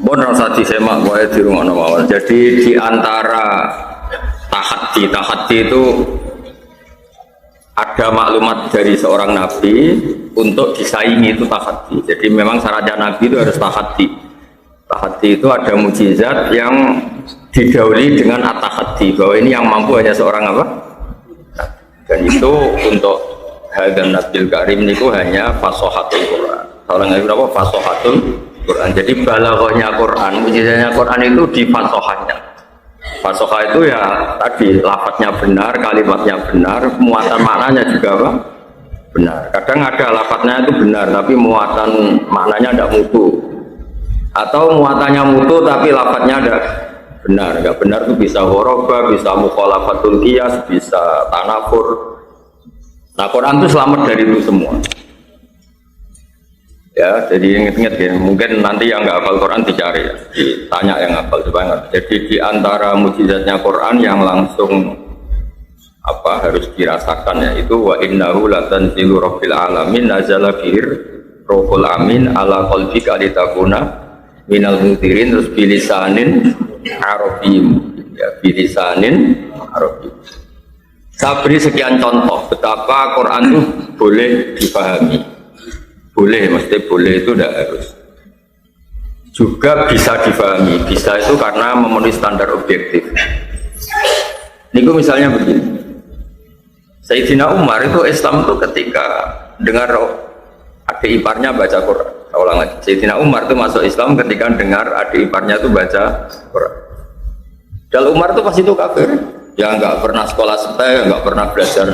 Bon rasa disemak wae di rumah mawon. Jadi di antara tahaddi itu ada maklumat dari seorang nabi untuk disaingi itu tahaddi. Jadi memang syaratnya nabi itu harus tahaddi. Tahaddi itu ada mukjizat yang didahului dengan at-tahaddi, bahwa ini yang mampu hanya seorang apa? Dan itu untuk hadan nabil karim niku hanya fasohatul Quran. Orang yang berapa fasohatul Quran. Jadi balaghahnya Quran, mujizatnya Quran itu di fasohahnya. Fasohah itu ya tadi lafadznya benar, kalimatnya benar, muatan maknanya juga apa? Benar. Kadang ada lafadznya itu benar, tapi muatan maknanya tidak mutu. Atau muatannya mutu tapi lafadznya ada benar. Enggak benar itu bisa ghoroba, bisa mukhalafatul qiyas, bisa tanafur. Nah Quran itu selamat dari itu semua. Ya, jadi ingat-ingat ya, mungkin nanti yang nggak hafal Quran dicari ya, ditanya yang hafal supaya ngerti. Jadi di antara mukjizatnya Quran yang langsung apa harus dirasakan ya itu wa innahu latanzilu rabbil alamin nazala bihir rohul amin ala qalbika litakuna minal munzirin terus bilisanin arabiyyin ya bilisanin arabiyyin. Saya beri sekian contoh betapa Quran itu boleh dipahami. Boleh, mesti boleh itu tidak harus. Juga bisa difahami, bisa itu karena memenuhi standar objektif. Niku misalnya begini, Sayyidina Umar itu Islam itu ketika dengar adik iparnya baca Quran. Saya ulang lagi, Sayyidina Umar itu masuk Islam ketika dengar adik iparnya itu baca Quran. Dan Umar itu pasti itu kafir, ya nggak pernah sekolah setai, nggak pernah belajar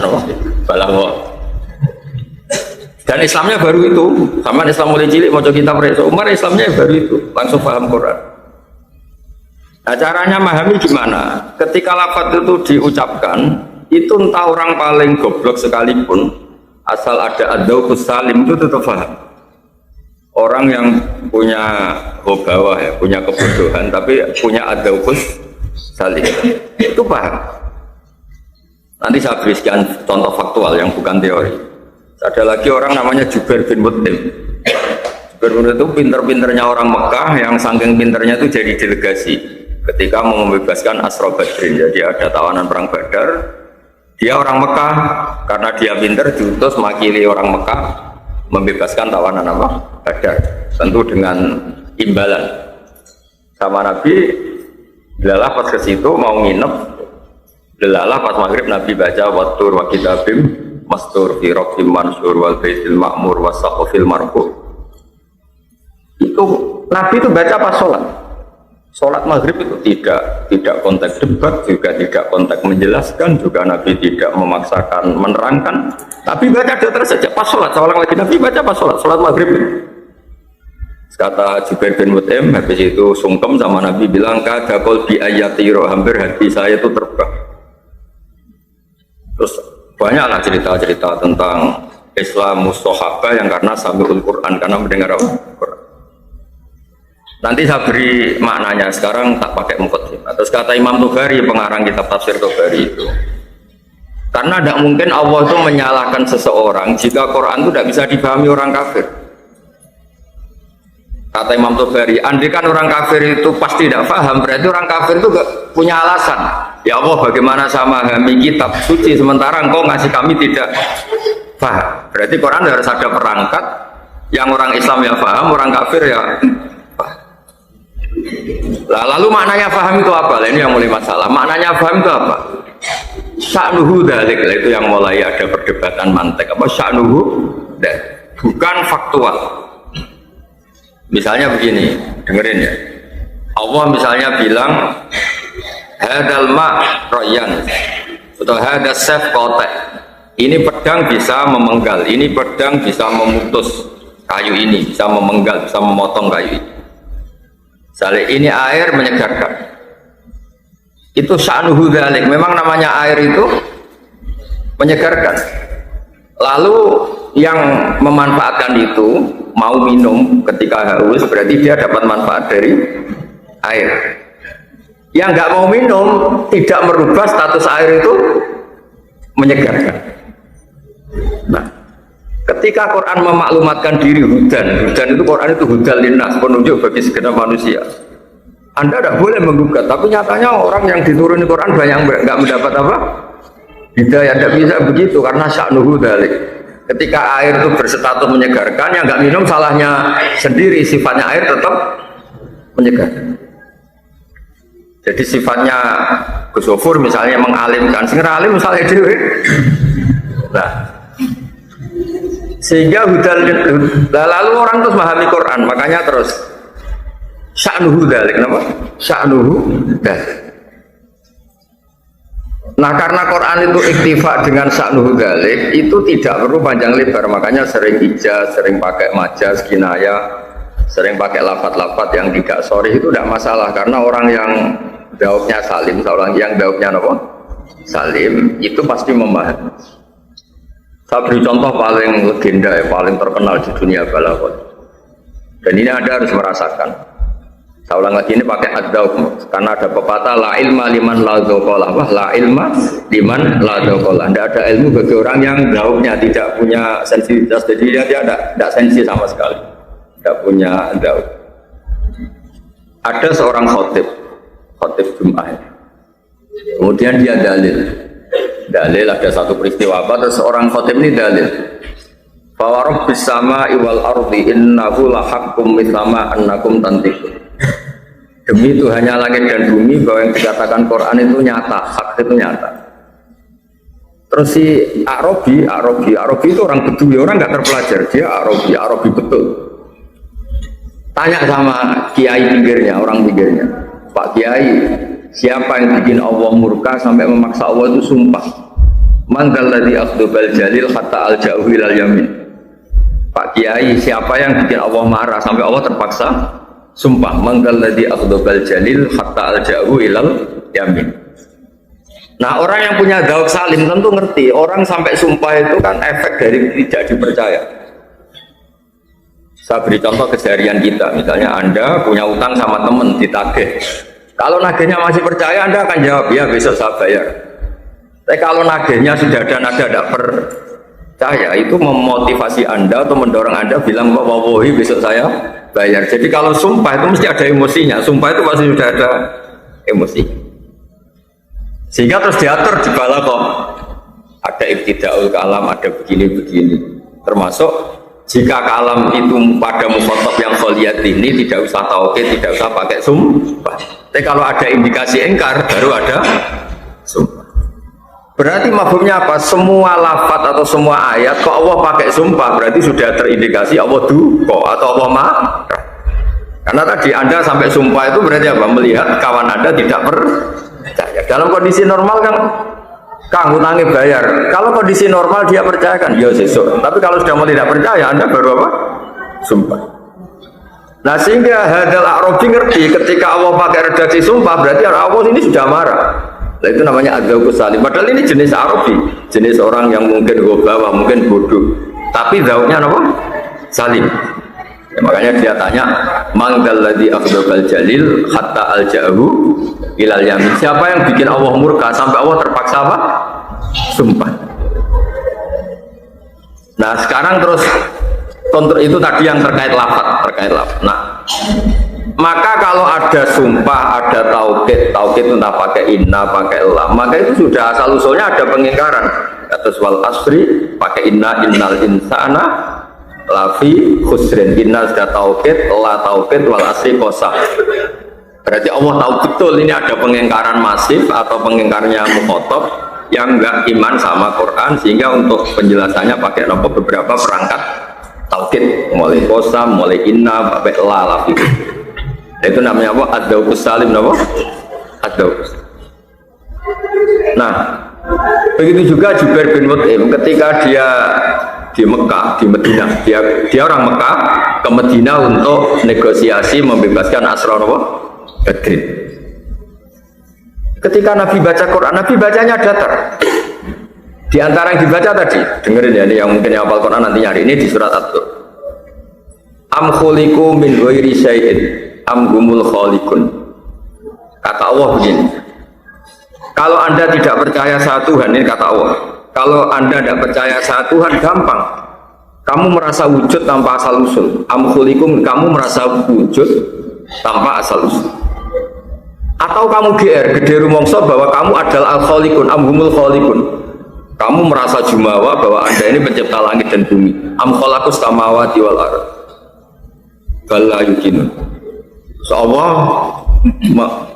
balagha. Dan Islamnya baru itu, sama Islam mulai cilik mau kitab Umar Islamnya baru itu, langsung paham Quran. Nah caranya memahami gimana? Ketika lafaz itu diucapkan, itu entah orang paling goblok sekalipun, asal ada ad-dzauqus salim itu tetap paham. Orang yang punya hobawa ya, punya kebodohan, tapi punya ad-dzauqus salim, itu paham. Nanti saya beri sekian contoh faktual yang bukan teori. Ada lagi orang namanya Jubair bin Mut'im. Jubair bin Mut'im itu pinter-pinternya orang Mekah yang saking pinternya itu jadi delegasi ketika mau membebaskan Asra Badrin. Jadi ada tawanan perang Badar, dia orang Mekah karena dia pinter diutus makili orang Mekah membebaskan tawanan apa? Badar. Tentu dengan imbalan sama Nabi. Delalah pas ke situ mau nginep, delalah pas maghrib Nabi baca wattur wa kitabim mastur fi raqim mansur wal baitil ma'mur wasaqfil marfu. Itu Nabi itu baca pas sholat maghrib itu tidak konteks debat, juga tidak konteks menjelaskan, juga Nabi tidak memaksakan menerangkan, tapi baca terus saja pas sholat. Seorang lagi Nabi baca pas sholat maghrib. Kata Jubair bin Mut'im, habis itu sungkem sama Nabi bilang kada qalbi ayatiro, hampir hati saya itu terbang. Terus banyaklah cerita-cerita tentang Islam mustohabah yang karena sami'ul Quran, karena mendengar Quran. Nanti saya beri maknanya, sekarang tak pakai muqaddimah. Terus kata Imam Tobari, pengarang kitab tafsir Tobari itu, karena tidak mungkin Allah itu menyalahkan seseorang jika Quran itu tidak bisa dipahami orang kafir. Kata Imam Tobari, andai kan orang kafir itu pasti tidak paham, berarti orang kafir itu gak punya alasan. Ya Allah, bagaimana sama memahami kitab suci sementara engkau ngasih kami tidak paham? Berarti Quran harus ada perangkat yang orang Islam ya paham, orang kafir ya paham. Lalu maknanya paham itu apa? Ini yang mulai masalah. Maknanya paham itu apa? Sya'nuhu dzalik, itu yang mulai ada perdebatan mantek. Apa sya'nuhu dzalik? Bukan faktual. Misalnya begini, dengerin ya. Allah misalnya bilang hadal ma' royan atau hadal sef kotek, ini pedang bisa memenggal, ini pedang bisa memutus kayu ini, bisa memenggal, bisa memotong kayu ini. Misalnya ini air menyegarkan, itu sya'nuhu dzalik, memang namanya air itu menyegarkan. Lalu yang memanfaatkan itu mau minum ketika haus, berarti dia dapat manfaat dari air. Yang nggak mau minum tidak merubah status air itu menyegarkan. Nah, Ketika Quran memaklumatkan diri hudan itu Quran itu hudal linnas, penunjuk bagi segenap manusia. Anda tidak boleh menggugat, tapi nyatanya orang yang dituruni Quran banyak nggak mendapat apa? Hidayah. Tidak bisa begitu karena sya'nuhu dzalik. Ketika air itu berstatus menyegarkan, yang nggak minum salahnya sendiri, sifatnya air tetap menyegarkan. Jadi sifatnya Gus Gofur misalnya mengalimkan, sing alim misalnya dewe. Nah, sehingga lalu orang terus memahami Quran, makanya terus sya'nuhu dzalik, kenapa? Sya'nuhu dzalik. Nah, karena Quran itu iktifa dengan sya'nuhu dzalik, itu tidak perlu panjang lebar, makanya sering ijaz, sering pakai majaz, kinayah, sering pakai lafaz-lafaz yang tidak sharih itu tidak masalah, karena orang yang daubnya salim, orang yang daubnya apa? Salim, itu pasti memahami. Saya beri contoh paling legenda ya, paling terkenal di dunia balaghah. Dan ini Anda harus merasakan. Saya ulang lagi ini pakai ad-daub, karena ada pepatah la ilma liman la dzaqalah. Wah, la ilma liman la dzaqalah. Tidak ada ilmu bagi orang yang daubnya tidak punya sensitivitas, jadi dia tidak sensi sama sekali. Tidak punya daub. Ada seorang khotib Jum'ah. Kemudian dia dalil ada satu peristiwa apa, terus seorang khotib ini dalil fa rabbis samaa'i wal ardi innahu lahaqqum mithla annakum tantiqun. Demi Tuhannya langit dan bumi bahwa yang dikatakan Quran itu nyata, hak itu nyata. Terus si Arabi itu orang Bedui, orang nggak terpelajar, dia Arabi betul. Tanya sama kiai pinggirnya, orang pinggirnya, Pak Kiai, siapa yang bikin Allah murka sampai memaksa Allah itu sumpah? Man dzalladzi akhdabal jalil hatta alja'u ilal yamin. Pak Kiai, siapa yang bikin Allah marah sampai Allah terpaksa sumpah? Man dzalladzi akhdabal jalil hatta alja'u ilal yamin. Nah, orang yang punya daud salim tentu ngerti, orang sampai sumpah itu kan efek dari tidak dipercaya. Saya beri contoh keseharian kita, misalnya Anda punya utang sama teman ditagih. Kalau nagihnya masih percaya, Anda akan jawab, ya besok saya bayar. Tapi kalau nagihnya sudah ada nada tidak percaya, itu memotivasi Anda atau mendorong Anda bilang, wallahi besok saya bayar. Jadi kalau sumpah itu mesti ada emosinya, sumpah itu pasti sudah ada emosi. Sehingga terus diatur di balaghah, ada ibtidaul kalam, ada begini-begini. Termasuk jika kalam itu pada mukhatab yang kholiyat ini tidak usah tauhid, tidak usah pakai sumpah. Tapi kalau ada indikasi engkar, baru ada sumpah. Berarti mafhumnya apa? Semua lafaz atau semua ayat kok Allah pakai sumpah, berarti sudah terindikasi Allah duka atau Allah marah. Karena tadi Anda sampai sumpah itu berarti apa? Melihat kawan Anda tidak percaya. Dalam kondisi normal kan Kang hutangnya bayar. Kalau kondisi normal dia percayakan, ya sesuk. Tapi kalau sudah mau tidak percaya, Anda baru apa? Sumpah. Nah, sehingga hadal Arabi ngerti ketika Allah pakai redaksi sumpah, berarti Allah ini sudah marah. Nah, itu namanya adzauqus salim. Padahal ini jenis Arabi, jenis orang yang mungkin ghabawa, mungkin bodoh. Tapi dzauqnya apa? Salim. Ya, makanya dia tanya, "Mangdalladzi akhdabal jalil hatta alja'u ilal yamin." Siapa yang bikin Allah murka sampai Allah terpaksa apa? Sumpah. Nah, sekarang terus kontrol itu tadi yang terkait lafaz. Nah, maka kalau ada sumpah, ada tauhid entah pakai inna, pakai la, maka itu sudah asal usulnya ada pengingkaran. Atas wal asri pakai innal insana lafi khusrin. Inna sudah tauhid, la tauhid, wal asri qasam. Berarti Allah tahu betul ini ada pengingkaran masif atau pengingkarnya mukhatab yang enggak iman sama Quran, sehingga untuk penjelasannya pakai beberapa perangkat tauhid, mulai qasam, mulai inna, pakai la, lafi. Itu namanya apa? Adzauqus salim, apa? Adzauqus. Nah, begitu juga Jubair bin Mut'im ketika dia di Mekah, di Madinah, dia orang Mekah ke Madinah untuk negosiasi membebaskan Asra Badrin. Ketika Nabi baca Quran, Nabi bacanya datar. Di antara yang dibaca tadi, dengerin ya, ini yang mungkin yang hafal Quran nanti nyari, ini di surat At-Tur. Am khuliqu min ghairi syai'in am humul khaliqun. Kata Allah begini, kalau Anda tidak percaya satu Tuhan, ini kata Allah, kalau Anda tidak percaya satu Tuhan, gampang. kamu merasa wujud tanpa asal usul. Am khulikum, kamu merasa wujud tanpa asal usul. Atau kamu gede rumongso bahwa kamu adalah al-khaliqun, amhumul khaliqun. Kamu merasa jumawa bahwa Anda ini pencipta langit dan bumi. Am khalaqus samawati wal ardh. Bala yukinun. Allah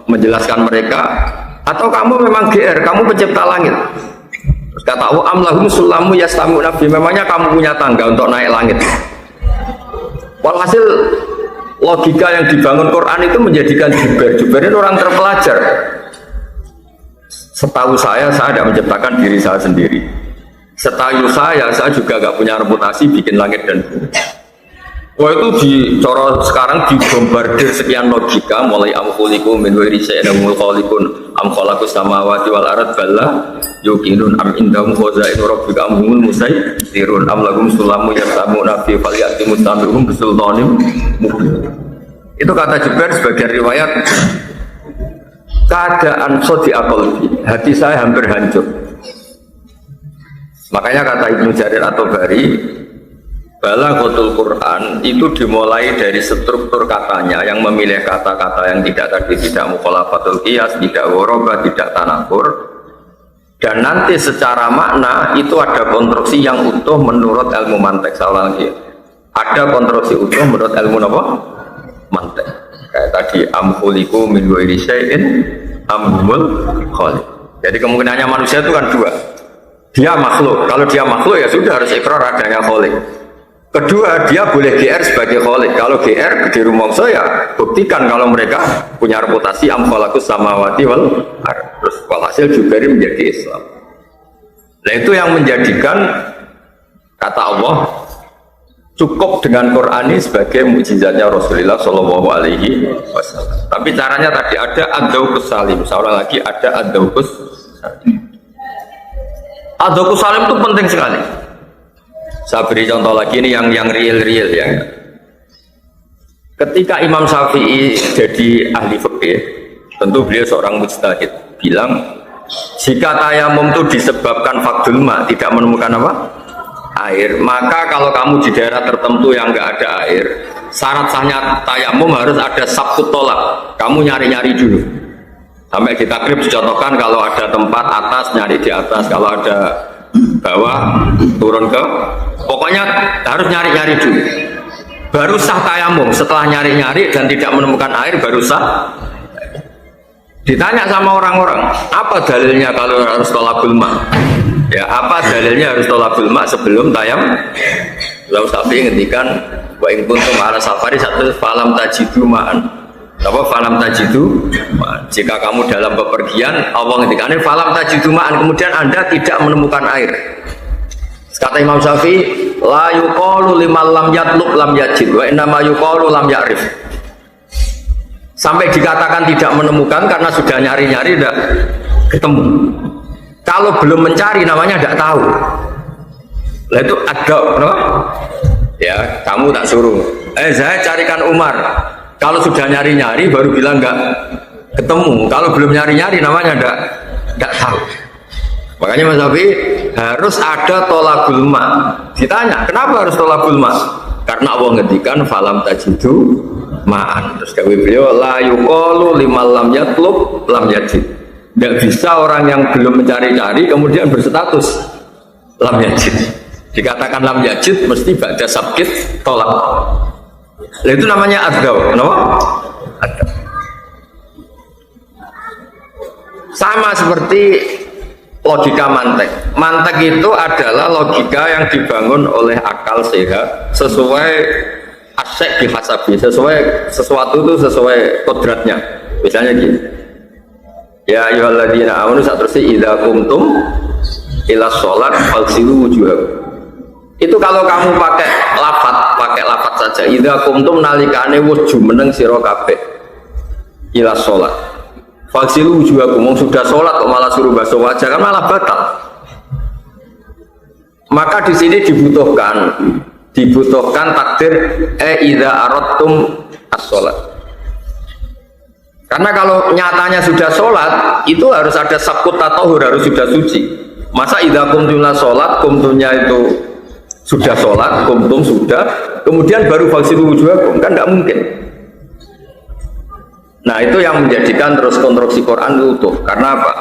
menjelaskan mereka, atau kamu memang GR, kamu pencipta langit. Terus kata Allah, am lahum sulamu yastamu nabi. Memangnya kamu punya tangga untuk naik langit. Walhasil logika yang dibangun Quran itu menjadikan Jubair ini orang terpelajar. Setahu saya tidak menciptakan diri saya sendiri. Setahu saya juga nggak punya reputasi bikin langit dan bumi. Wah, itu dicoro sekarang dibombardir sekian logika, mulai amkulikum min ghairi syai'in khaliqun am khalaqus samawati wal ardh balla yuqinun am indahum khazainu rabbika am humul musaytirun am lahum sulamu yasamuna fi falyati mustami'um bisultanim mubin. Itu kata Jubair sebagai riwayat, keadaan sodi qalbi, hati saya hampir hancur. Makanya kata Ibnu Jarir At-Tabari, Balaghatul Quran itu dimulai dari struktur katanya yang memilih kata-kata yang tidak mukhalafatul qiyas, tidak ghorabah, tidak tanakur, dan nanti secara makna itu ada konstruksi yang utuh menurut ilmu mantek. Salah lagi, ada konstruksi utuh menurut ilmu apa? Mantek. Kayak tadi am khuliqu min ghairi syai'in am humul khaliq. Jadi kemungkinannya manusia itu kan dua. Dia makhluk. Kalau dia makhluk ya sudah harus ikrar adanya khaliq. Kedua, dia boleh GR sebagai khaliq. Kalau GR gede rumongso ya buktikan kalau mereka punya reputasi am khalaqus samawati wal ardh. Terus walhasil Jubair menjadi Islam. Nah, itu yang menjadikan kata Allah cukup dengan Quran ini sebagai mukjizatnya Rasulullah Shallallahu Alaihi Wasallam. Tapi caranya tadi ada ad-dauqus salim. Seorang lagi ada ad-dauqus salim. Ad-dauqus salim itu penting sekali. Saya beri contoh lagi ini yang real ya. Ketika Imam Syafi'i jadi ahli fikih, tentu beliau seorang mujtahid, bilang jika tayamum itu disebabkan faqdul ma, tidak menemukan apa? Air, maka kalau kamu di daerah tertentu yang enggak ada air, syarat sahnya tayamum harus ada sabkut tolak. Kamu nyari-nyari dulu. Sampai di takrib dicontohkan kalau ada tempat atas nyari di atas, kalau ada bawah turun ke, pokoknya harus nyari-nyari dulu baru sah tayamum. Setelah nyari-nyari dan tidak menemukan air baru sah. Ditanya sama orang-orang, apa dalilnya kalau harus tolabul ma? Ya, apa dalilnya harus tolabul ma sebelum tayamum? Lalu Syafi'i ngendikan wa in kuntum ala safari satu falam tajidu ma'an. Apa falam tajidu ma'an? Jika kamu dalam bepergian, Allah ngendikan falam tajidu ma'an, kemudian Anda tidak menemukan air. Kata Imam Syafi'i, la yuqalu liman lam yatlub lam yajid wa inna ma yuqalu lam ya'rif. Sampai dikatakan tidak menemukan karena sudah nyari-nyari tidak ketemu. Kalau belum mencari namanya tidak tahu. Lah itu ada, no? Ya, kamu tak suruh. Saya carikan Umar. Kalau sudah nyari-nyari baru bilang enggak ketemu. Kalau belum nyari-nyari namanya enggak tahu. Makanya Mas Syafi'i harus ada tolabul ma. Ditanya, kenapa harus tolabul ma? Karena Allah ngendikan falam tajidu ma'an. Terus dawuh beliau la yuqalu liman lam yatlub lam yajid. Tidak bisa orang yang belum mencari-cari kemudian berstatus lam yajid. Dikatakan lam yajid mesti ba'da sabkit tolak. Nah, itu namanya adzaw, kenapa? Adzaw. Sama seperti logika mantek. Mantek itu adalah logika yang dibangun oleh akal sehat sesuai asyik bihasabi, sesuai sesuatu itu sesuai kodratnya. Misalnya gini, ya ayyuhalladzina amanu satrusih idza qumtum ila sholat faghsilu wujuhakum. Itu kalau kamu pakai lafaz saja, idza qumtum nalikane wis jumeneng sira kabeh ila sholat faghsilu wujuhakum, sudah sholat kok malah suruh basuh wajah, kan malah batal. Maka di sini dibutuhkan takdir idza aradtum as-sholat. Karena kalau nyatanya sudah sholat itu harus ada sabkut tatahur, harus sudah suci. Masa idza qumtum ila sholat, qumtumnya itu Sudah sholat, kumtum sudah, kemudian baru faksilu wujuhakum, kan tidak mungkin. Nah itu yang menjadikan terus konstruksi Quran itu utuh. Karena apa?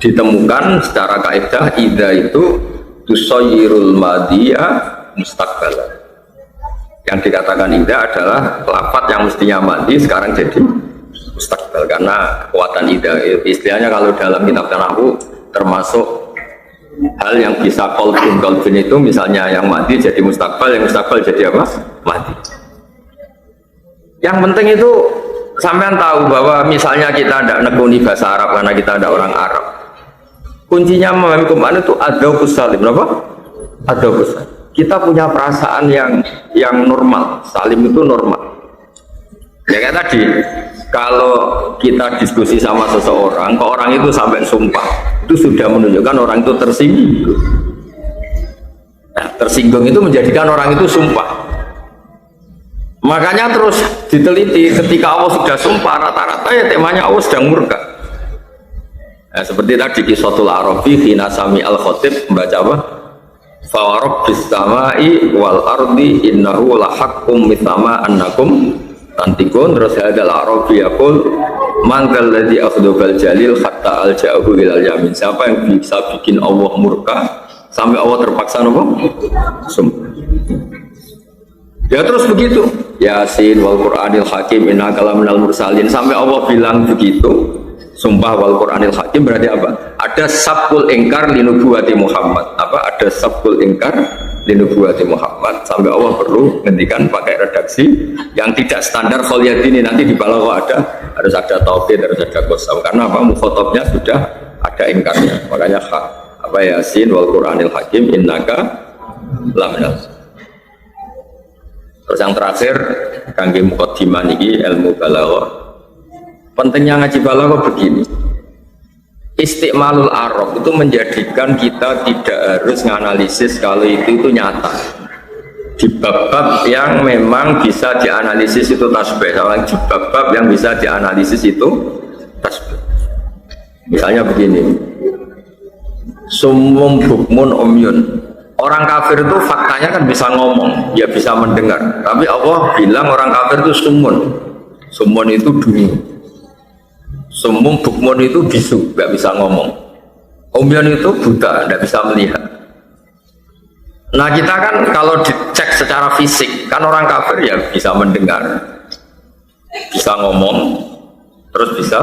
Ditemukan secara kaidah idza itu tusayyirul madhiya mustaqbala. Yang dikatakan idza adalah lafaz yang mestinya madhi sekarang jadi mustaqbal, karena kekuatan idza istilahnya kalau dalam kitab nahwu termasuk hal yang bisa kolbin itu, misalnya yang mati jadi mustaqbal, yang mustaqbal jadi apa? Mati. Yang penting itu sampean tahu bahwa misalnya kita tidak nekuni bahasa Arab karena kita ada orang Arab. Kuncinya memahami Quran itu adzauqus salim, apa? Adzauqus salim. Kita punya perasaan yang normal. Salim itu normal. Ya kayak tadi, kalau kita diskusi sama seseorang, ke orang itu sampai sumpah, itu sudah menunjukkan orang itu tersinggung. Nah, tersinggung itu menjadikan orang itu sumpah. Makanya terus diteliti, ketika Allah sudah sumpah, rata-rata ya temanya Allah sedang murka. Nah, seperti tadi Qissatul Arabi, hina sami al-khotib, membaca apa? Fa rabbis samai wal ardi innahu lahaqqum mithama annakum tantikun. Terus hadal Arabi yaqul man kalladzi akhdabal jalil hatta alja'ahu ilal yamin. Siapa yang bisa bikin Allah murka sampai Allah terpaksa nopo? Sumpah. Ya terus begitu. Yasin wal Qur'anil Hakim innaka laminal mursalin, sampai Allah bilang begitu. Sumpah wal Qur'anil Hakim berarti apa? Ada sabkul ingkar linubuwati Muhammad. Apa? Ada sabkul ingkar linubuwati Muhammad. Sampai Allah perlu ngendikan pakai redaksi yang tidak standar kholiyadini, nanti di balaghah ada, harus ada taukid, harus ada qasam. Karena apa? Mukhatabnya sudah ada ingkarnya. Makanya apa Yasin wal Qur'anil Hakim innaka laminal. Terus yang terakhir kangge muqaddimah niki ilmu balaghah. Pentingnya ngaji balaghah begini. Istiqmalul Arab itu menjadikan kita tidak harus menganalisis kalau itu nyata. Di bab-bab yang memang bisa dianalisis itu tasbih, di bab-bab yang bisa dianalisis itu tasbih. Misalnya begini, summum bukmun umyun. Orang kafir itu faktanya kan bisa ngomong, ya bisa mendengar. Tapi Allah bilang orang kafir itu summun. Summun itu dungu. Summum bukmun itu bisu, nggak bisa ngomong. Umyun itu buta, nggak bisa melihat. Nah kita kan kalau dicek secara fisik, kan orang kafir ya bisa mendengar, bisa ngomong, terus bisa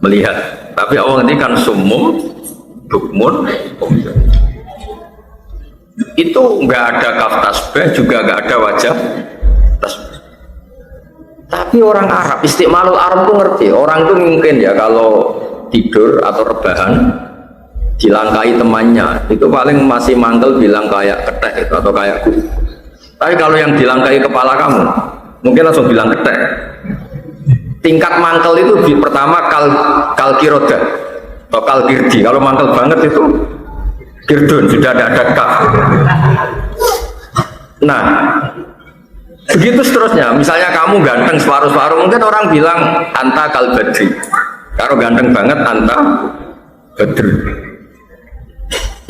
melihat. Tapi Allah ini kan summum bukmun umyun. Itu nggak ada kaf tasbih, juga nggak ada wajah tasbih. Tapi orang Arab, istiqmalul Arab itu ngerti. Orang itu mungkin ya kalau tidur atau rebahan dilangkai temannya, itu paling masih mantel bilang kayak ketek itu, atau kayak kuku. Tapi kalau yang dilangkai kepala kamu, mungkin langsung bilang ketek. Tingkat mantel itu pertama kalkiroda atau kalkirdi. Kalau mantel banget itu kirdun, sudah ada kaf. Nah begitu seterusnya. Misalnya kamu ganteng separuh-separuh, mungkin orang bilang anta kal badri. Kalau ganteng banget anta badri.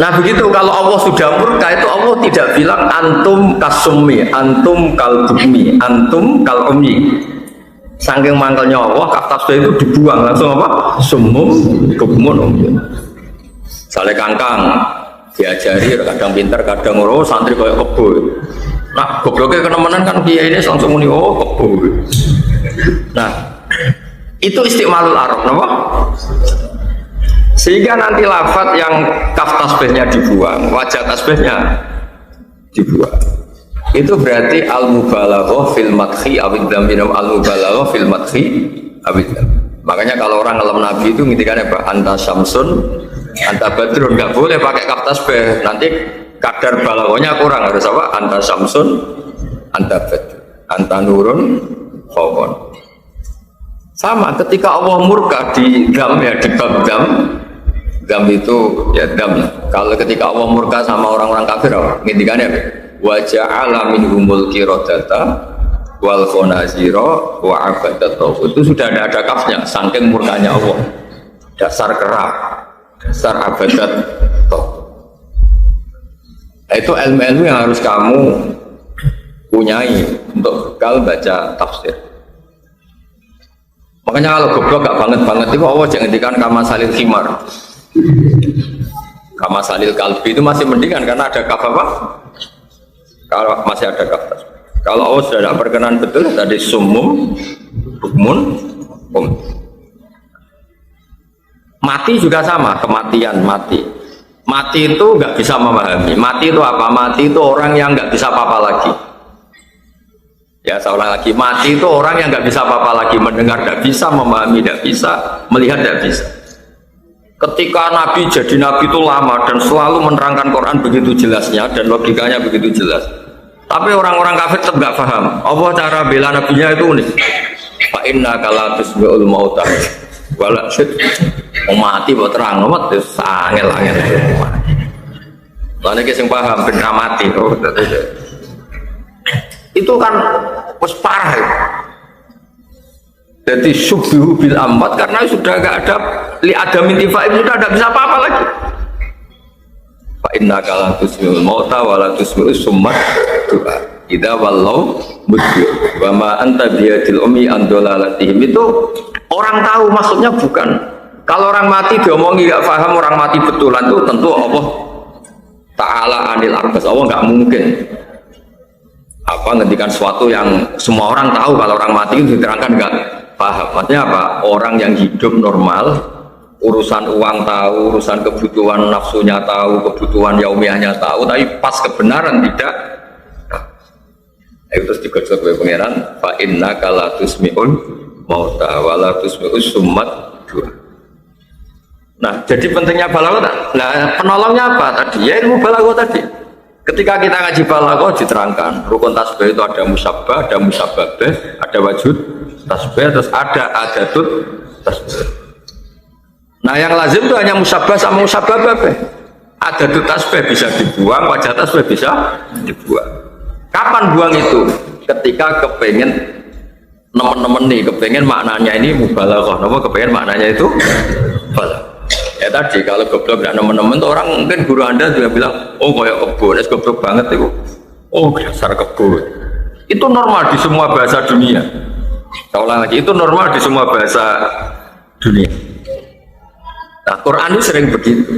Nah begitu, kalau Allah sudah murka itu Allah tidak bilang antum kasumi, antum kal bukmi, antum kal umyi. Saking mangkelnya Allah, kaf tasbih itu dibuang langsung apa? Sumum bukmun umyi. Sale kangkang diajari, kadang pinter, kadang ngoro, santri kayak kebo. Nah, gobloknya kenemenan kan kiai ini langsung muni oh kebo. Nah, itu istiqmalul Arab, apa? Sehingga nanti lafaz yang kaf tasbihnya dibuang, wajah tasbihnya dibuang. Itu berarti al-mubalaghah fil madhi awid dzam, al-mubalaghah fil madhi awid dzam. Makanya kalau orang ngelam Nabi itu ngintikan apa? Anta syamsun, anta badrun, nggak boleh pakai kaf tasbih. Nanti kadar balaghahnya kurang, harus apa? Anta syamsun, anta badrun, anta nurun, khawon. Sama ketika Allah murka di dzam ya, di bab dzam. Dzam itu ya dzam. Kalau ketika Allah murka sama orang-orang kafir apa? Ngintikannya apa? Wa ja'ala minhumul qiradata wal khonazira wa abadatahu. Itu sudah ada kafnya, saking murkanya Allah. Dasar kera, dasar abadat toh. Nah, itu ilmu-ilmu yang harus kamu punyai untuk bekal baca tafsir. Makanya kalau goblok gak banget itu Allah jangan ngendikan kama salil khimar. Kama salil kalbi itu masih mendingan karena ada kaf apa? Kalau masih ada kaf. Kalau Allah sudah tidak berkenan betul tadi sumum, bukmun, mati juga sama, kematian mati. Mati itu nggak bisa memahami. Mati itu apa? Mati itu orang yang nggak bisa apa-apa lagi. Ya, saya ulang lagi. Mati itu orang yang nggak bisa apa-apa lagi. Mendengar nggak bisa, memahami nggak bisa, melihat nggak bisa. Ketika Nabi jadi Nabi itu lama dan selalu menerangkan Quran begitu jelasnya dan logikanya begitu jelas. Tapi orang-orang kafir tetap nggak paham. Allah cara bela Nabinya itu unik. Fa inna kala tusbi'ul mauta wala syid. Mati buat terang amat terus angel-angel. Lalu kita paham benar mati. Oh, itu kan pas parah itu. Jadi syubhu bil amwat karena sudah gak ada li adam intifa itu sudah tidak bisa apa-apa lagi. Fa inna kala tusmi'ul mauta wala tusmi'us summat du'a idza wallau mudbir wa ma anta biyadil ummi an dalalatihim. Itu orang tahu maksudnya bukan. Kalau orang mati diomongi gak paham, orang mati betulan itu tentu Allah Ta'ala anil arbas. Allah gak mungkin ngendikan sesuatu yang semua orang tahu. Kalau orang mati itu diterangkan gak paham. Maksudnya apa? Orang yang hidup normal, urusan uang tahu, urusan kebutuhan nafsunya tahu, kebutuhan yaumiyahnya tahu, tapi pas kebenaran tidak. Itu terus digojok oleh pangeran. Fa inna kala tusmi'un mauta wala tusmi'us summat du'a. Nah, jadi pentingnya balaghah. Nah, penolongnya apa tadi? Ya ilmu balaghah tadi. Ketika kita ngaji balaghah diterangkan, rukun tasbih itu ada musabbah, ada musabbabah, ada wajud tasbih, terus ada adatut tasbih. Nah, yang lazim itu hanya musabbah sama musabbabah. Adatut tasbih bisa dibuang, wajah tasbih bisa dibuang. Kapan buang itu? Ketika kepengen nemen-nemen nih, kepengen maknanya ini mubalaghah. Napa kepengen maknanya itu balaghah. Ya tadi kalau goblok tidak nemen-nemen tuh orang mungkin guru anda juga bilang oh kayak kebun, es goblok banget itu. Oh dasar kebun. Itu normal di semua bahasa dunia. Saya ulang lagi, itu normal di semua bahasa dunia. Nah Quran itu sering begitu.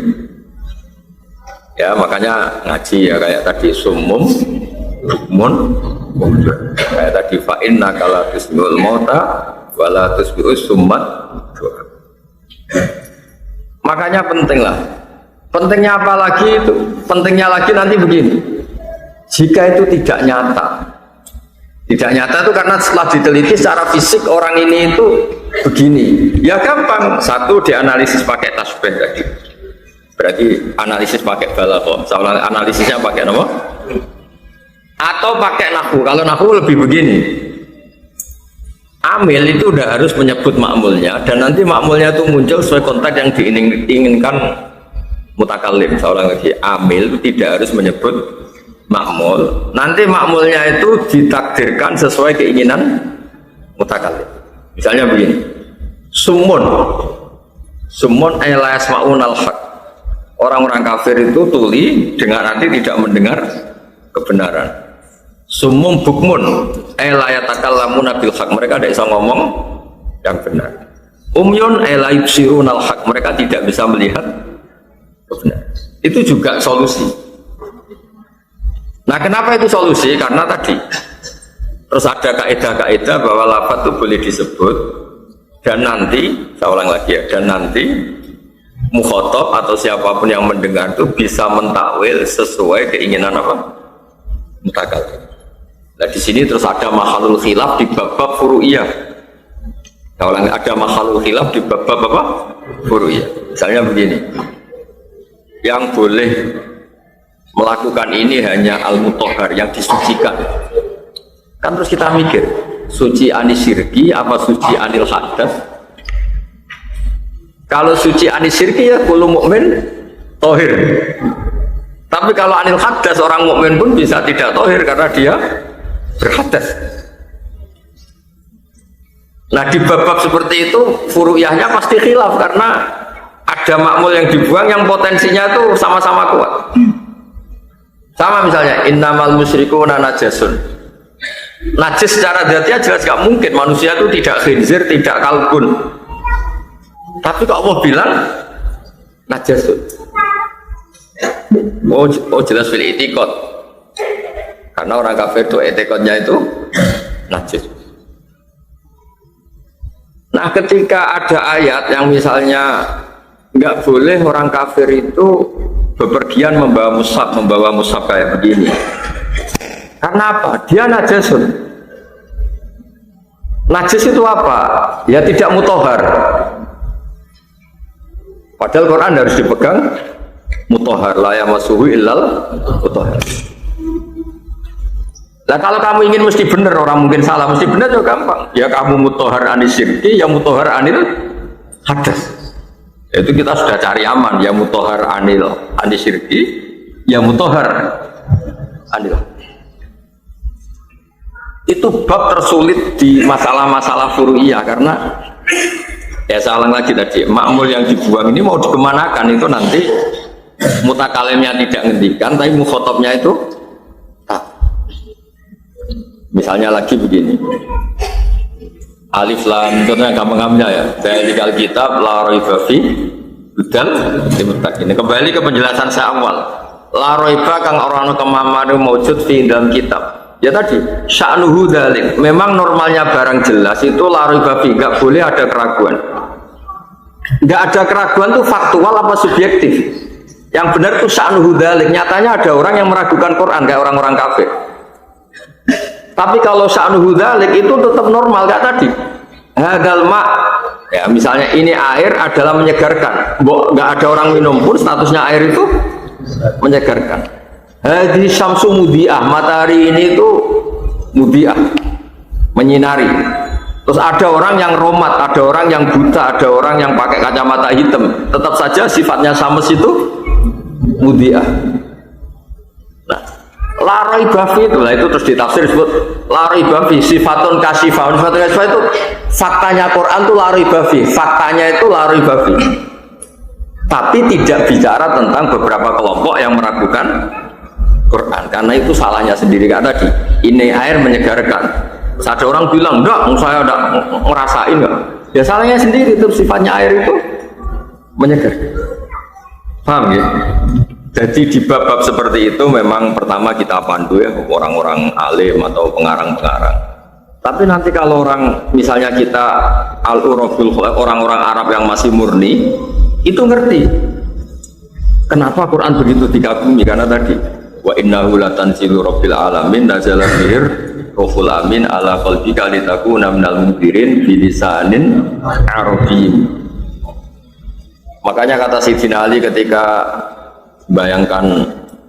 Ya makanya ngaji ya kayak tadi sumum, bukmun, kayak tadi fa inna kala tusmi'ul mauta wala tusmi'us summat. Makanya pentinglah. Pentingnya apa lagi itu? Pentingnya lagi nanti begini. Jika itu tidak nyata. Tidak nyata itu karena setelah diteliti secara fisik orang ini itu begini. Ya gampang. Satu dianalisis pakai tasbih tadi. Berarti analisis pakai balaghah. Soalnya analisisnya pakai apa? Atau pakai nahwu. Kalau nahwu lebih begini. Amil itu udah harus menyebut makmulnya dan nanti makmulnya itu muncul sesuai konteks yang diinginkan mutakallim. Seorang lagi amil itu tidak harus menyebut makmul. Nanti makmulnya itu ditakdirkan sesuai keinginan mutakallim. Misalnya begini, sumun la yasma'unal haq. Orang-orang kafir itu tuli dengan arti tidak mendengar kebenaran. Sumum bukmun la yatakallamuna bil haq. Mereka tidak bisa ngomong yang benar. Umyun la yubsirunal haq. Mereka tidak bisa melihat kebenaran. Itu juga solusi. Nah kenapa itu solusi? Karena tadi terus ada kaidah-kaidah bahwa lafaz itu boleh disebut dan nanti, saya ulang lagi ya, dan nanti mukhatab atau siapapun yang mendengar itu bisa mentakwil sesuai keinginan apa? Mutakallim. Nah di sini terus ada mahalul khilaf di bab-bab furu'iyah. Kalau ada mahalul khilaf di bab-bab apa? Furu'iyah. Misalnya begini, yang boleh melakukan ini hanya al-mutahhar, yang disucikan. Kan terus kita mikir, suci anis syirki apa suci anil hadas? Kalau suci anis syirki ya kullu mukmin tohir. Tapi kalau anil hadas orang mukmin pun bisa tidak tohir karena dia berhadas. Nah di bab-bab seperti itu furu'iyahnya pasti khilaf karena ada makmul yang dibuang yang potensinya itu sama-sama kuat. Sama misalnya innamal musyrikuuna najasun. Najis secara dzatiyah jelas gak mungkin, manusia itu tidak khinzir, tidak kalbun. Tapi kok Allah bilang najasun. Oh jelas fil i'tiqad. Karena orang kafir itu i'tiqadnya itu najis. Nah, ketika ada ayat yang misalnya nggak boleh orang kafir itu bepergian membawa mushaf kayak begini. Karena apa? Dia najasun. Najis itu apa? Ya tidak mutahhar. Padahal Quran harus dipegang mutahhar, la yamassuhu illal mutahhar. Nah, kalau kamu ingin mesti benar, orang mungkin salah, mesti benar juga gampang. Ya kamu mutahhar anis syirki, ya mutahhar anil hadas. Itu kita sudah cari aman, ya mutahhar anis syirki, ya mutahhar anil. Itu bab tersulit di masalah-masalah furu'iyah karena ya saya ulang lagi tadi, makmul yang dibuang ini mau dikemanakan itu nanti mutakalimnya tidak ngendikan, tapi mukhotabnya itu tak. Misalnya lagi begini, alif lam, contohnya gampang-gampangnya ya, dalikal kitab la raiba fi hudal lil muttaqin. Kembali ke penjelasan saya awal, la raiba kang ora ana kemamane maujud fi dalam kitab. Ya tadi, sya'nuhu dalik, memang normalnya barang jelas itu la raiba fi, enggak boleh ada keraguan. Enggak ada keraguan itu faktual apa subjektif? Yang benar itu sya'nuhu dalik, nyatanya ada orang yang meragukan Quran kayak orang-orang kafir. Tapi kalau sya'nuhu dzalik itu tetap normal kayak tadi. Hadal ma, ya misalnya ini air adalah menyegarkan. Enggak ada orang minum pun statusnya air itu menyegarkan. Hadi syamsu mudiah, matahari ini itu mudiah, menyinari. Terus ada orang yang romat, ada orang yang buta, ada orang yang pakai kacamata hitam. Tetap saja sifatnya syams itu mudiah. La raiba fi itu terus ditafsir disebut la raiba fi sifatun kasifah. Sifatun kasifah itu faktanya Quran itu la raiba fi, faktanya itu la raiba fi. Tapi tidak bicara tentang beberapa kelompok yang meragukan Quran karena itu salahnya sendiri kan tadi. Ini air menyegarkan. Terus ada orang bilang enggak, saya enggak ngerasain enggak. Ya salahnya sendiri, itu sifatnya air itu menyegarkan. Paham ya? Jadi di bab-bab seperti itu memang pertama kita pandu ya orang-orang alim atau pengarang-pengarang. Tapi nanti kalau orang misalnya kita al-urabul orang-orang Arab yang masih murni itu ngerti kenapa Quran begitu dikagumi karena tadi wa innahu latanzilu rabbil alamin nazala bihir ruhul amin ala qalbika litakuna minal munzirin bilisanin arabiyyin. Makanya kata Sayyidina Ali ketika bayangkan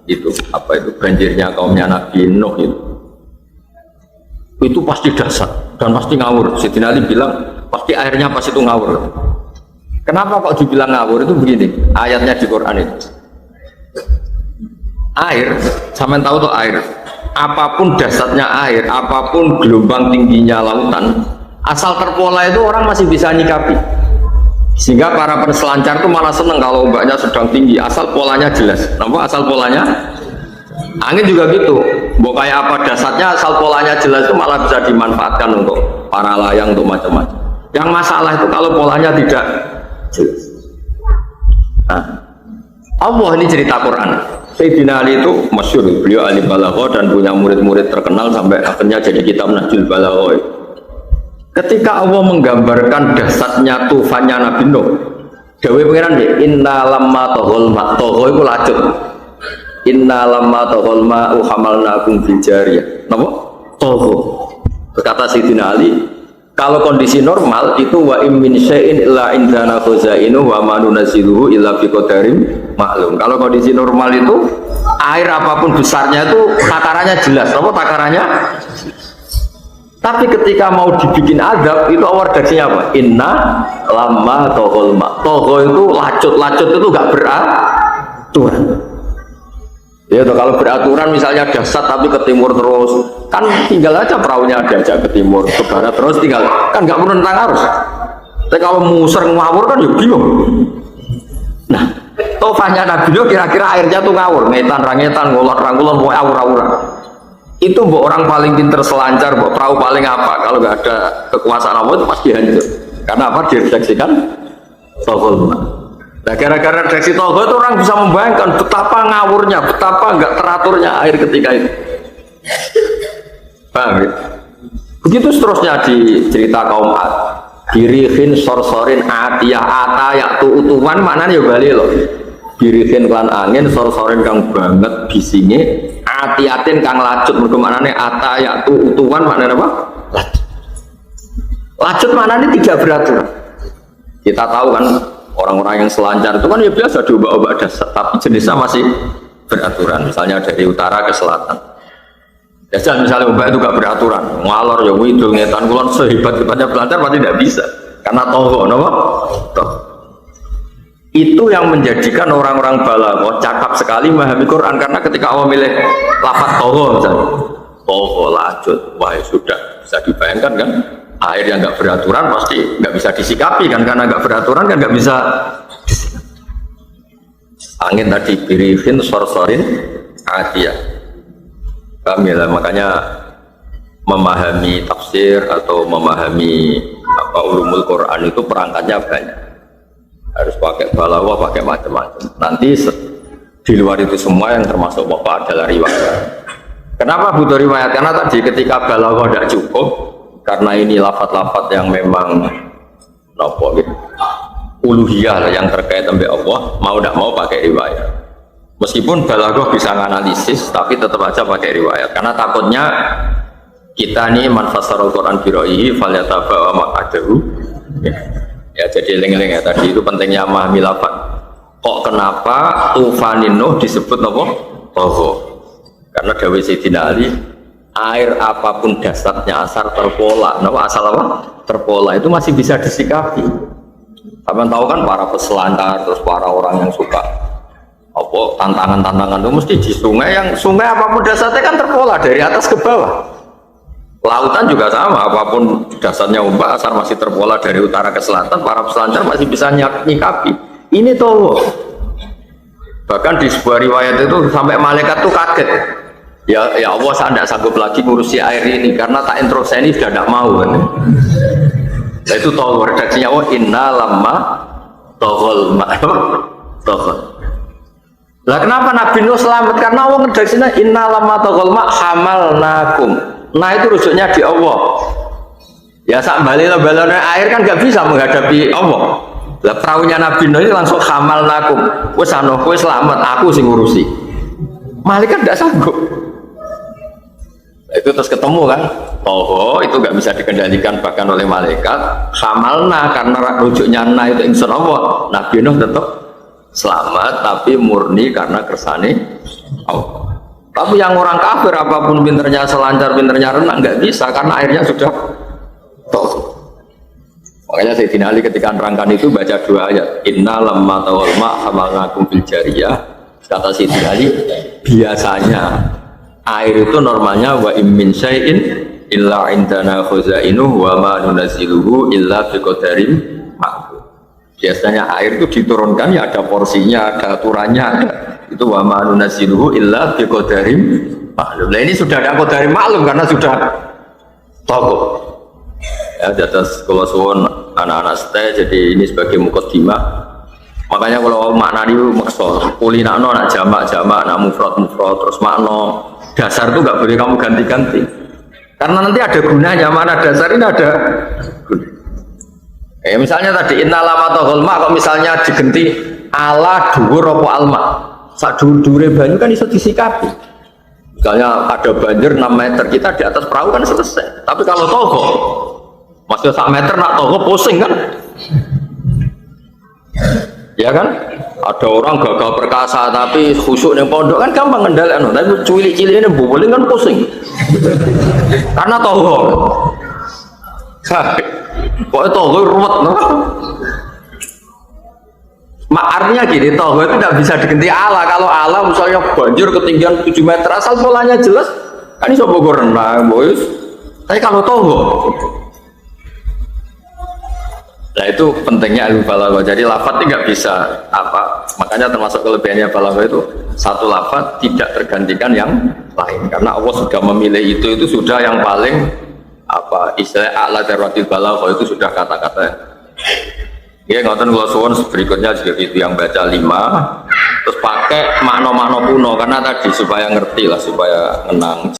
itu apa itu banjirnya kaumnya Nabi Nuh itu pasti dahsyat dan pasti ngawur. Sayyidina Ali bilang pasti airnya pas itu ngawur. Kenapa kok dibilang ngawur? Itu begini ayatnya di Quran itu. Air, sampean tahu tuh air. Apapun dahsyatnya air, apapun gelombang tingginya lautan, asal terpola itu orang masih bisa nyikapi. Sehingga para penselancar itu malah seneng kalau ombaknya sedang tinggi, asal polanya jelas. Nampak asal polanya? Angin juga gitu. Mau kayak apa dasarnya, asal polanya jelas itu malah bisa dimanfaatkan untuk para layang, untuk macam-macam. Yang masalah itu kalau polanya tidak jelas. Nah, Allah ini cerita Quran. Sayyidina Ali itu masyhur, beliau ahli balaghah dan punya murid-murid terkenal sampai akhirnya jadi kitab Nahjul Balaghah. Ketika Allah menggambarkan dahsyatnya tufannya Nabi Nuh, dawuh pengiran nggih, inna lamma taghal ma, tagha iku lacut. Inna lamma taghal ma hamalnakum fil jariyah. Napa? Tagha. Berkata Sayyidina Ali, kalau kondisi normal itu wa im min syai'in illa indana khazainu wa ma nunazziluhu illa bi qadarin maklum. Kalau kondisi normal itu air apapun besarnya itu takarannya jelas. Apa takarannya? Tapi ketika mau dibikin adab itu awal redaksinya apa? Inna lamma tohol ma. Tohol itu lacut itu gak beraturan. Ya kalau beraturan misalnya dahsyat tapi ke timur terus, kan tinggal aja perahunya ada aja ke timur, ke barat terus tinggal, kan gak menentang arus. Tapi kalau musir ngawur kan ya bingung. Nah, Tofahnya Nabi Nuh kira-kira airnya tuh ngawur, ngetan, rangetan, ngulon-rangulon, mau awur-awuran. Itu mbok orang paling pinter selancar, mbok perahu paling apa? Kalau nggak ada kekuasaan Allah itu pasti hancur. Karena apa? Diredaksikan Toghul. Nah, gara-gara redaksi Toghul itu orang bisa membayangkan betapa ngawurnya, betapa nggak teraturnya air ketika itu. Paham ya? Begitu seterusnya di cerita kaum Ad. Dirihin sorsorin atiyah ata yaktu utuhan maknanya ya bali loh. Dirihin klan angin sorsorin kang banget bisinge atiatin kang lacut mergo maknane ata yaktu utuhan maknanya apa? Lacut maknanya tidak beraturan. Kita tahu kan orang-orang yang selancar itu kan ya biasa diubah-ubah dasar, tapi jenisnya masih beraturan. Misalnya dari utara ke selatan. Jadi misalnya ubah itu gak beraturan, ngalor ya widul ngetan kulon sehebat-hebatnya belajar pasti tidak bisa. Karena toh, itu yang menjadikan orang-orang balaghah cakap sekali memahami Quran karena ketika Allah milih lafaz toh misalnya, toh lacut, wah sudah bisa dibayangkan kan, air yang nggak beraturan pasti nggak bisa disikapi kan, karena nggak beraturan kan nggak bisa. Angin tadi birifin sorsorin atiyah. Paham ya, makanya memahami tafsir atau memahami ulumul Quran itu perangkatnya banyak, harus pakai balaghah, pakai macam-macam. Nanti di luar itu semua yang termasuk bapak adalah riwayat. Kenapa butuh riwayat? Karena tadi ketika balaghah tidak cukup, karena ini lafaz-lafaz yang memang nopo gitu, uluhiyah yang terkait dengan Allah, mau tidak mau pakai riwayat. Meskipun balaghah bisa analisis, tapi tetap aja pakai riwayat. Karena takutnya kita nih manfasarul Quran biroihi falyataba wa maqadahu. Ya jadi eling-eling ya tadi itu pentingnya memahami lafaz. Kok kenapa tufanin Nuh disebut apa? Toho. Karena dawuh Sayyidina Ali, air apapun dasarnya asal terpola. Nah, asal apa? Terpola itu masih bisa disikapi. Kalian tahu kan para peselancar terus para orang yang suka apa tantangan-tantangan itu mesti di sungai, yang sungai apapun dasarnya kan terpola dari atas ke bawah. Lautan juga sama, apapun dasarnya ombak asal masih terpola dari utara ke selatan, para peselancar masih bisa nyikapi. Ini tuh bahkan di sebuah riwayat itu sampai malaikat tuh kaget. Ya Allah, saya tidak sanggup lagi ngurusi air ini karena tak introduksi ini sudah tidak mau kan. Nah, itu tahu redaksinya inna lamma toghul toghul. Lah kenapa Nabi Nuh selamat? Karena Allah ngedaksinya inna lamma toghul hamalnakum. Nah itu rujuknya di Allah. Ya sak balone air kan nggak bisa menghadapi Allah. Lah perahunya Nabi Nuh ini langsung hamalnakum. Wes ana kowe selamat, aku sing ngurusi. Malaikat tidak sanggup. Itu terus ketemu kan, Toho itu nggak bisa dikendalikan bahkan oleh malaikat. Hamalna karena rujuknya na itu ingsun Allah. Nabi Nuh tetap selamat tapi murni karena kersane Allah. Tapi yang orang kafir apapun pinternya selancar, pinternya renang nggak bisa karena airnya sudah Toho. Makanya Sayyidina Ali ketika nerangkan itu baca dua ayat. Inna lamma tawal ma hamalnakum fil jariyah. Kata Sayyidina Ali, biasanya air itu normalnya wa immin syai'in illa indana khuzainuhu wa ma nunazziluhu illa biqadarin ma'lum. Biasanya air itu diturunkan ya ada porsinya, ada aturannya, ada. Itu wa ma nunazziluhu illa biqadarin ma'lum. Nah ini sudah ada qadarin maklum karena sudah tahu. Ya di atas kalau suwon anak-anak stay jadi ini sebagai mukaddimah. Makanya kalau makna itu maksud kulinakno nak jamak-jamak, nak mufrad-mufrad terus makna dasar itu nggak boleh kamu ganti-ganti karena nanti ada gunanya. Mana dasar ini ada guna. Misalnya tadi inna lama tohol mak, kalau misalnya diganti ala dhuwur apa alma, sak dhuwur-dhuwure banyu kan iso disikapi. Misalnya ada banjir 6 meter, kita di atas perahu kan selesai. Tapi kalau toho masih 1 meter nak toho pusing kan. Ya kan? Ada orang gagal perkasa tapi khusyuk yang pondok kan gampang ngendalikan, tapi cilik-cilik ini boleh kan pusing karena toho pokoknya toho ruwet no? Artinya gini, toho itu tidak bisa diganti ala. Kalau ala misalnya banjir ketinggian 7 meter asal polanya jelas kan ini sobo renang boys. Tapi kalau toho, nah itu pentingnya ilmu balaghah. Jadi lafaz nggak bisa apa Makanya termasuk kelebihannya balaghah itu satu lafaz tidak tergantikan yang lain karena Allah sudah memilih itu sudah yang paling apa istilah a'la darajatil balaghah itu sudah kata-kata. Ya ngoten kula suwun berikutnya juga itu yang baca 5 terus pakai makna-makna kuno karena tadi supaya ngerti lah supaya menang.